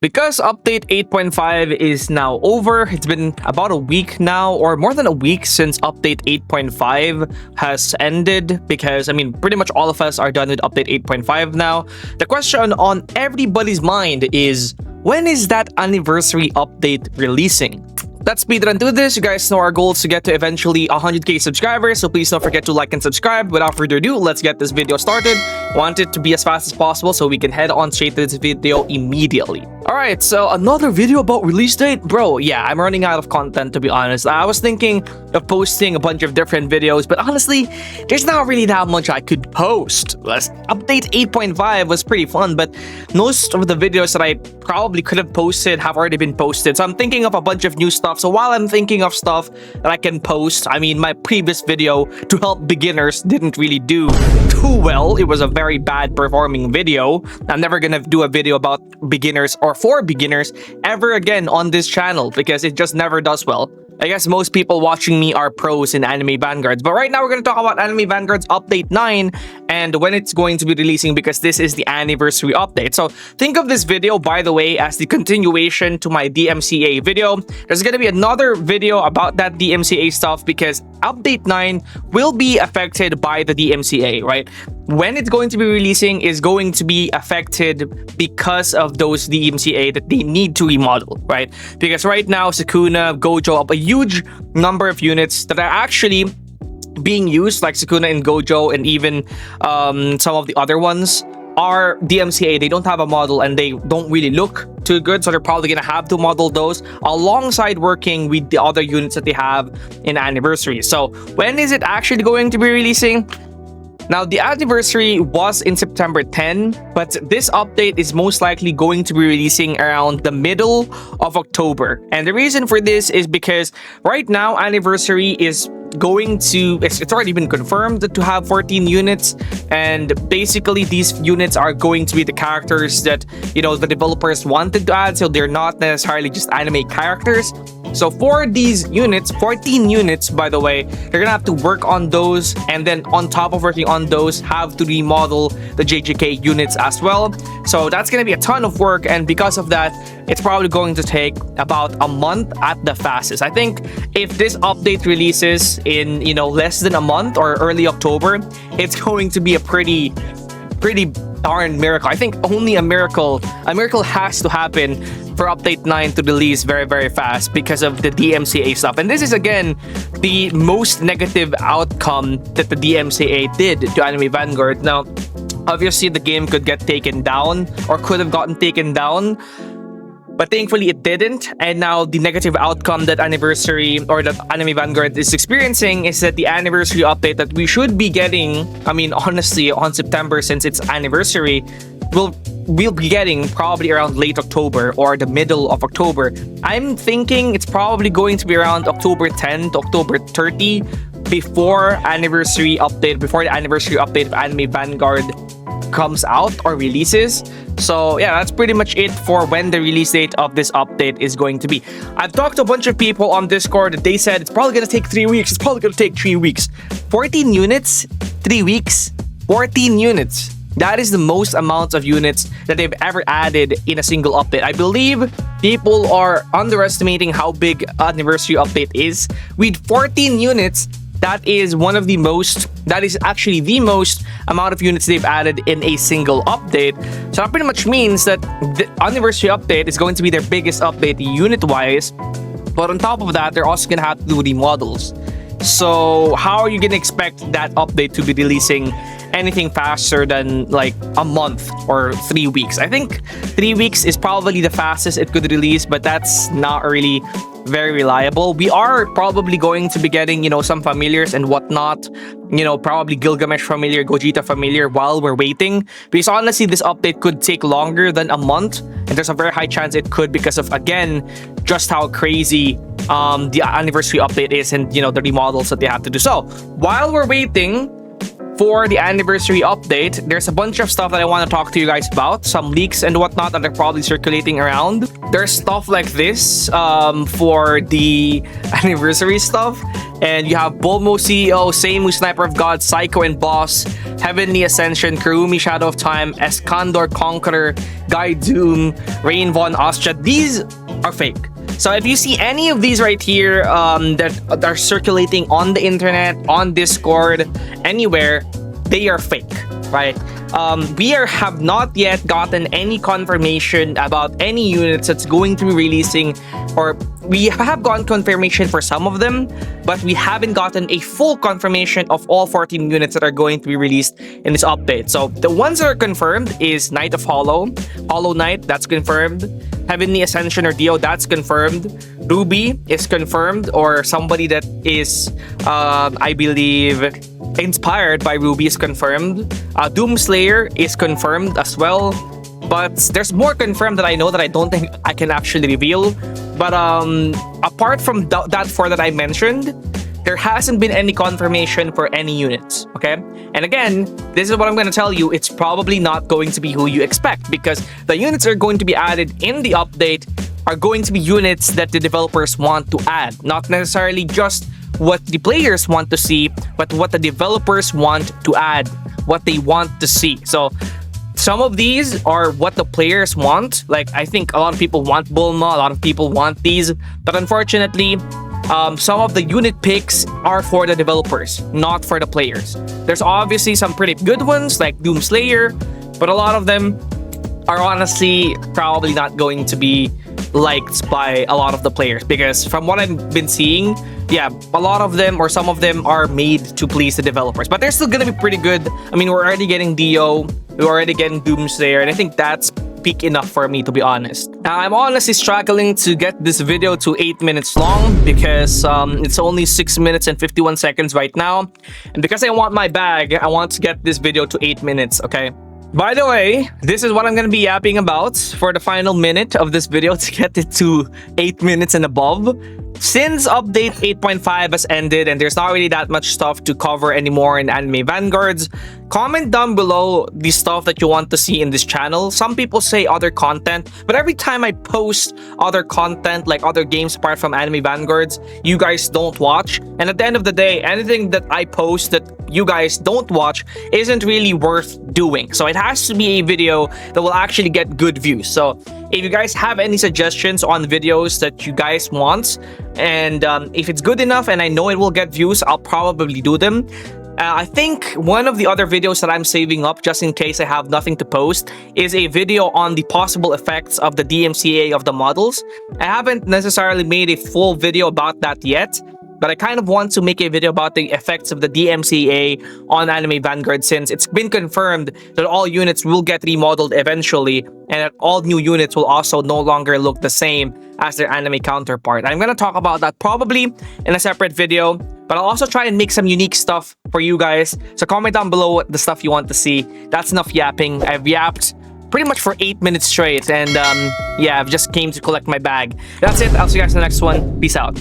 Because update 8.5 is now over, it's been about a week now, or more than a week since update 8.5 has ended, because I mean, pretty much all of us are done with update 8.5 now. The question on everybody's mind is, when is that anniversary update releasing? Let's speedrun through this. You guys know our goal is to get to eventually 100k subscribers, so please don't forget to like and subscribe. Without further ado, let's get this video started. Want it to be as fast as possible so we can head on straight to this video immediately. Alright, so another video about release date? Bro, yeah, I'm running out of content, to be honest. I was thinking of posting a bunch of different videos, but honestly, there's not really that much I could post. Update 8.5 was pretty fun, but most of the videos that I probably could have posted have already been posted. So I'm thinking of a bunch of new stuff. So while I'm thinking of stuff that I can post, I mean, my previous video to help beginners didn't really do too well. It was a very bad performing video. I'm never gonna do a video about beginners or for beginners ever again on this channel because it just never does well. I guess most people watching me are pros in Anime Vanguards. But right now, we're going to talk about Anime Vanguards Update 9 and when it's going to be releasing, because this is the anniversary update. So think of this video, by the way, as the continuation to my DMCA video. There's going to be another video about that DMCA stuff because Update 9 will be affected by the DMCA, right? When it's going to be releasing is going to be affected because of those DMCA that they need to remodel, right? Because right now, Sukuna, Gojo, up a huge number of units that are actually being used, like Sukuna and Gojo, and even some of the other ones are DMCA. They don't have a model and they don't really look too good, so they're probably gonna have to model those alongside working with the other units that they have in Anniversary. So when is it actually going to be releasing? Now, the anniversary was in September 10, but this update is most likely going to be releasing around the middle of October. And the reason for this is because right now, anniversary is going to, it's already been confirmed to have 14 units, and basically these units are going to be the characters that, you know, the developers wanted to add, so they're not necessarily just anime characters. So for these units, 14 units, by the way, you're gonna have to work on those, and then on top of working on those, have to remodel the JJK units as well. So that's gonna be a ton of work, and because of that, it's probably going to take about a month at the fastest. I think if this update releases in, you know, less than a month or early October, it's going to be a pretty darn miracle. I think only a miracle has to happen for update 9 to release very fast because of the DMCA stuff. And this is again the most negative outcome that the DMCA did to Anime Vanguard. Now, obviously the game could get taken down or could have gotten taken down, but thankfully it didn't. And now the negative outcome that Anniversary or that Anime Vanguard is experiencing is that the anniversary update that we should be getting, I mean, honestly, on September, since it's anniversary, we'll be getting probably around late October or the middle of October. I'm thinking it's probably going to be around October 10 to October 30 before the anniversary update of Anime Vanguard comes out or releases. So yeah, that's pretty much it for when the release date of this update is going to be. I've talked to a bunch of people on Discord that they said it's probably going to take 3 weeks. It's probably going to take 3 weeks. 14 units, 3 weeks, 14 units. That is the most amount of units that they've ever added in a single update. I believe people are underestimating how big anniversary update is. With 14 units, that is actually the most amount of units they've added in a single update. So that pretty much means that the anniversary update is going to be their biggest update unit-wise. But on top of that, they're also going to have to do remodels. So how are you going to expect that update to be releasing anything faster than like a month or 3 weeks? I think 3 weeks is probably the fastest it could release, but that's not really very reliable. We are probably going to be getting, you know, some familiars and whatnot, you know, probably Gilgamesh familiar, Gogeta familiar while we're waiting, because honestly this update could take longer than a month, and there's a very high chance it could because of, again, just how crazy the anniversary update is and, you know, the remodels that they have to do. So while we're waiting for the anniversary update, there's a bunch of stuff that I want to talk to you guys about, some leaks and whatnot that are probably circulating around. There's stuff like this for the anniversary stuff And you have Bulmo CEO, Seimu Sniper of God, Psycho and Boss, Heavenly Ascension, Kurumi Shadow of Time, Escandor Conqueror, Guy Doom, Rain Von Ostja. These are fake. So if you see any of these right here that are circulating on the internet, on Discord, anywhere, they are fake, right? Have not yet gotten any confirmation about any units that's going to be releasing, or we have gotten confirmation for some of them, but we haven't gotten a full confirmation of all 14 units that are going to be released in this update. So the ones that are confirmed is Knight of Hollow, Hollow Knight, that's confirmed. Heavenly Ascension or Dio, that's confirmed. Ruby is confirmed, or somebody that is, I believe, inspired by Ruby is confirmed. Doomslayer is confirmed as well. But there's more confirmed that I know that I don't think I can actually reveal. But apart from that four that I mentioned, there hasn't been any confirmation for any units, okay? And again, this is what I'm going to tell you. It's probably not going to be who you expect, because the units that are going to be added in the update are going to be units that the developers want to add. Not necessarily just what the players want to see, but what the developers want to add, what they want to see. So some of these are what the players want. Like, I think a lot of people want Bulma, a lot of people want these, but unfortunately, some of the unit picks are for the developers, not for the players. There's obviously some pretty good ones like Doomslayer, but a lot of them are honestly probably not going to be liked by a lot of the players, because from what I've been seeing, yeah, a lot of them or some of them are made to please the developers, but they're still gonna be pretty good. I mean, we're already getting Dio, we're already getting Doomslayer, and I think that's peak enough for me, to be honest. Now, I'm honestly struggling to get this video to 8 minutes long, because it's only 6 minutes and 51 seconds right now, and because I want my bag, I want to get this video to 8 minutes, okay? By the way, this is what I'm going to be yapping about for the final minute of this video to get it to 8 minutes and above. Since update 8.5 has ended and there's not really that much stuff to cover anymore in Anime Vanguards, comment down below the stuff that you want to see in this channel. Some people say other content, but every time I post other content like other games apart from Anime Vanguards, you guys don't watch. And at the end of the day, anything that I post that you guys don't watch isn't really worth doing. So it has to be a video that will actually get good views. So if you guys have any suggestions on videos that you guys want, and if it's good enough and I know it will get views, I'll probably do them. I think one of the other videos that I'm saving up just in case I have nothing to post is a video on the possible effects of the DMCA of the models. I haven't necessarily made a full video about that yet, but I kind of want to make a video about the effects of the DMCA on Anime Vanguard, since it's been confirmed that all units will get remodeled eventually, and that all new units will also no longer look the same as their anime counterpart. I'm going to talk about that probably in a separate video, but I'll also try and make some unique stuff for you guys. So comment down below what the stuff you want to see. That's enough yapping. I've yapped pretty much for 8 minutes straight, and yeah, I've just came to collect my bag. That's it. I'll see you guys in the next one. Peace out.